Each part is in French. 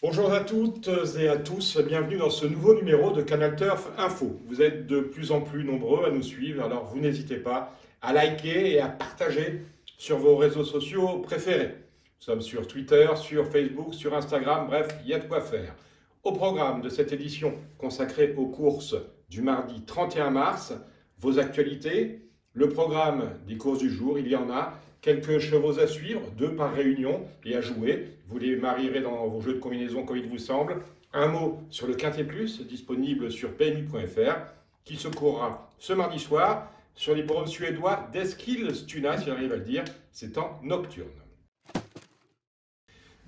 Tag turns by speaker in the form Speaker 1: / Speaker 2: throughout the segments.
Speaker 1: Bonjour à toutes et à tous, bienvenue dans ce nouveau numéro de Canal Turf Info. Vous êtes de plus en plus nombreux à nous suivre, alors vous n'hésitez pas à liker et à partager sur vos réseaux sociaux préférés. Nous sommes sur Twitter, sur Facebook, sur Instagram, bref, il y a de quoi faire. Au programme de cette édition consacrée aux courses du mardi 31 mars, vos actualités, le programme des courses du jour, il y en a. Quelques chevaux à suivre, 2 par réunion et à jouer. Vous les marierez dans vos jeux de combinaison comme il vous semble. Un mot sur le Quintet Plus, disponible sur PMU.fr, qui se courra ce mardi soir sur l'hippodrome suédois d'Eskilstuna, si j'arrive à le dire. C'est en nocturne.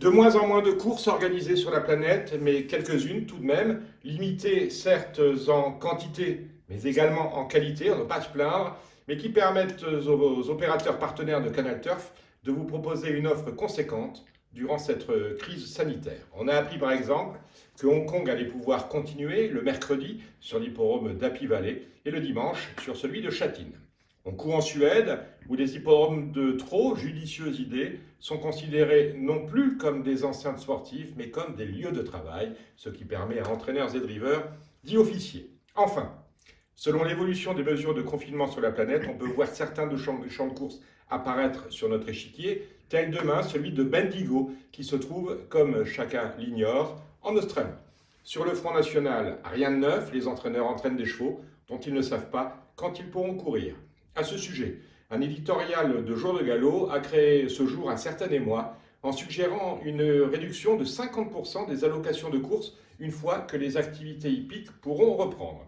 Speaker 1: De moins en moins de courses organisées sur la planète, mais quelques-unes tout de même, limitées certes en quantité, mais également en qualité, on ne va pas se plaindre, mais qui permettent aux opérateurs partenaires de Canal Turf de vous proposer une offre conséquente durant cette crise sanitaire. On a appris par exemple que Hong Kong allait pouvoir continuer le mercredi sur l'hippodrome d'Happy Valley et le dimanche sur celui de Châtine. On court en Suède, où les hippodromes de trop judicieuses idées sont considérés non plus comme des enceintes sportives, mais comme des lieux de travail, ce qui permet à entraîneurs et drivers d'y officier. Enfin, selon l'évolution des mesures de confinement sur la planète, on peut voir certains de champs de course apparaître sur notre échiquier, tel demain celui de Bendigo, qui se trouve, comme chacun l'ignore, en Australie. Sur le front national, rien de neuf, les entraîneurs entraînent des chevaux dont ils ne savent pas quand ils pourront courir. À ce sujet, un éditorial de Jour de Galop a créé ce jour un certain émoi en suggérant une réduction de 50% des allocations de courses une fois que les activités hippiques pourront reprendre.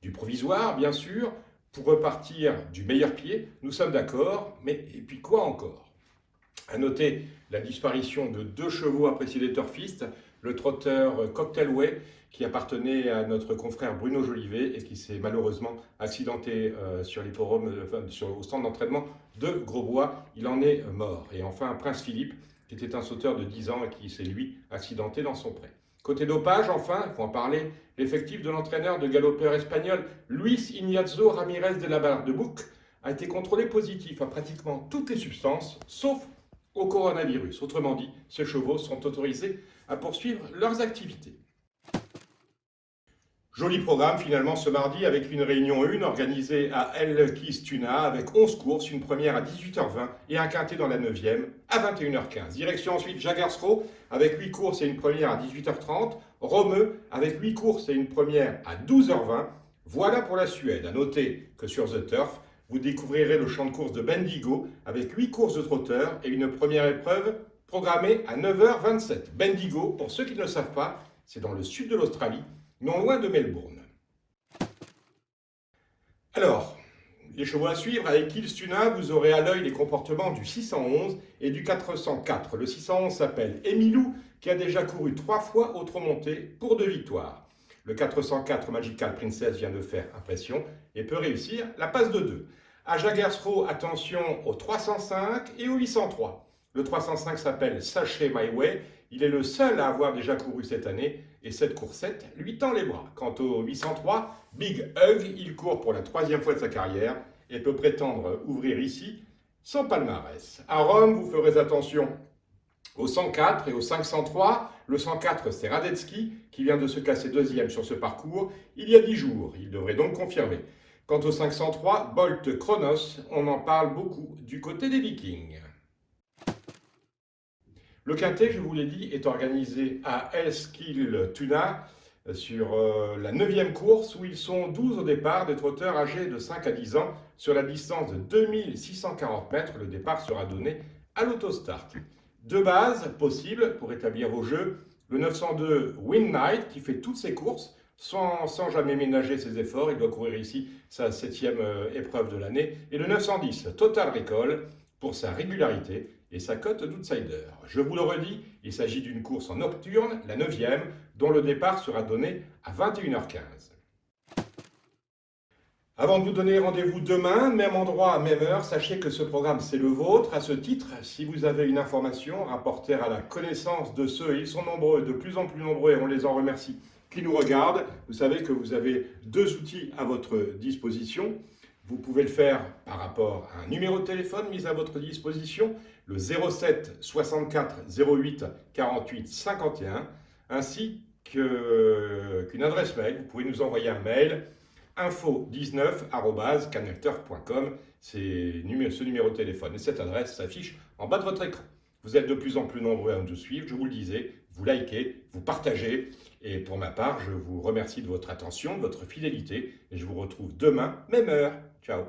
Speaker 1: Du provisoire, bien sûr, pour repartir du meilleur pied, nous sommes d'accord, mais et puis quoi encore? À noter la disparition de 2 chevaux appréciés des turfistes, le trotteur Cocktailway, qui appartenait à notre confrère Bruno Jolivet et qui s'est malheureusement accidenté sur l'hippodrome, au stand d'entraînement de Grosbois. Il en est mort. Et enfin, Prince Philippe, qui était un sauteur de 10 ans et qui s'est lui accidenté dans son pré. Côté dopage, enfin, il faut en parler, l'effectif de l'entraîneur de galopeur espagnol Luis Ignacio Ramirez de la Barre de Bouc a été contrôlé positif à pratiquement toutes les substances, sauf au coronavirus. Autrement dit, ces chevaux sont autorisés à poursuivre leurs activités. Joli programme finalement ce mardi avec une réunion 1 organisée à Eskilstuna avec 11 courses, une première à 18h20 et un quintet dans la 9e à 21h15. Direction ensuite Jagersro avec 8 courses et une première à 18h30, Romeu avec 8 courses et une première à 12h20. Voilà pour la Suède. À noter que sur The Turf, vous découvrirez le champ de course de Bendigo avec 8 courses de trotteurs et une première épreuve programmée à 9h27. Bendigo, pour ceux qui ne le savent pas, c'est dans le sud de l'Australie, non loin de Melbourne. Alors, les chevaux à suivre, à Eskilstuna, vous aurez à l'œil les comportements du 611 et du 404. Le 611 s'appelle Emilou, qui a déjà couru 3 fois au trot monté pour 2 victoires. Le 404 Magical Princess vient de faire impression et peut réussir la passe de 2. À Jagersro, attention au 305 et au 803. Le 305 s'appelle Sachez My Way. Il est le seul à avoir déjà couru cette année et cette coursette lui tend les bras. Quant au 803, Big Hug, il court pour la 3e fois de sa carrière et peut prétendre ouvrir ici son palmarès. À Rome, vous ferez attention au 104 et au 503. Le 104, c'est Radetzky qui vient de se classer 2e sur ce parcours il y a 10 jours. Il devrait donc confirmer. Quant au 503, Bolt Chronos, on en parle beaucoup du côté des Vikings. Le quintet, je vous l'ai dit, est organisé à Eskilstuna sur la 9e course où ils sont 12 au départ, des trotteurs âgés de 5 à 10 ans. Sur la distance de 2640 mètres, le départ sera donné à l'autostart. 2 bases possibles pour établir vos jeux. Le 902 Win Night qui fait toutes ses courses sans jamais ménager ses efforts. Il doit courir ici sa 7e épreuve de l'année. Et le 910 Total Recall pour sa régularité et sa cote d'outsider. Je vous le redis, il s'agit d'une course en nocturne, la 9e, dont le départ sera donné à 21h15. Avant de vous donner rendez-vous demain, même endroit, même heure, sachez que ce programme c'est le vôtre. À ce titre, si vous avez une information, rapportez à la connaissance de ceux, et ils sont nombreux, de plus en plus nombreux, et on les en remercie, qui nous regardent. Vous savez que vous avez 2 outils à votre disposition. Vous pouvez le faire par rapport à un numéro de téléphone mis à votre disposition, le 07 64 08 48 51. ainsi qu'une adresse mail. Vous pouvez nous envoyer un mail info19@canalturf.com. C'est ce numéro de téléphone et cette adresse s'affiche en bas de votre écran. Vous êtes de plus en plus nombreux à nous suivre, je vous le disais, vous likez, vous partagez. Et pour ma part, je vous remercie de votre attention, de votre fidélité et je vous retrouve demain, même heure. Ciao.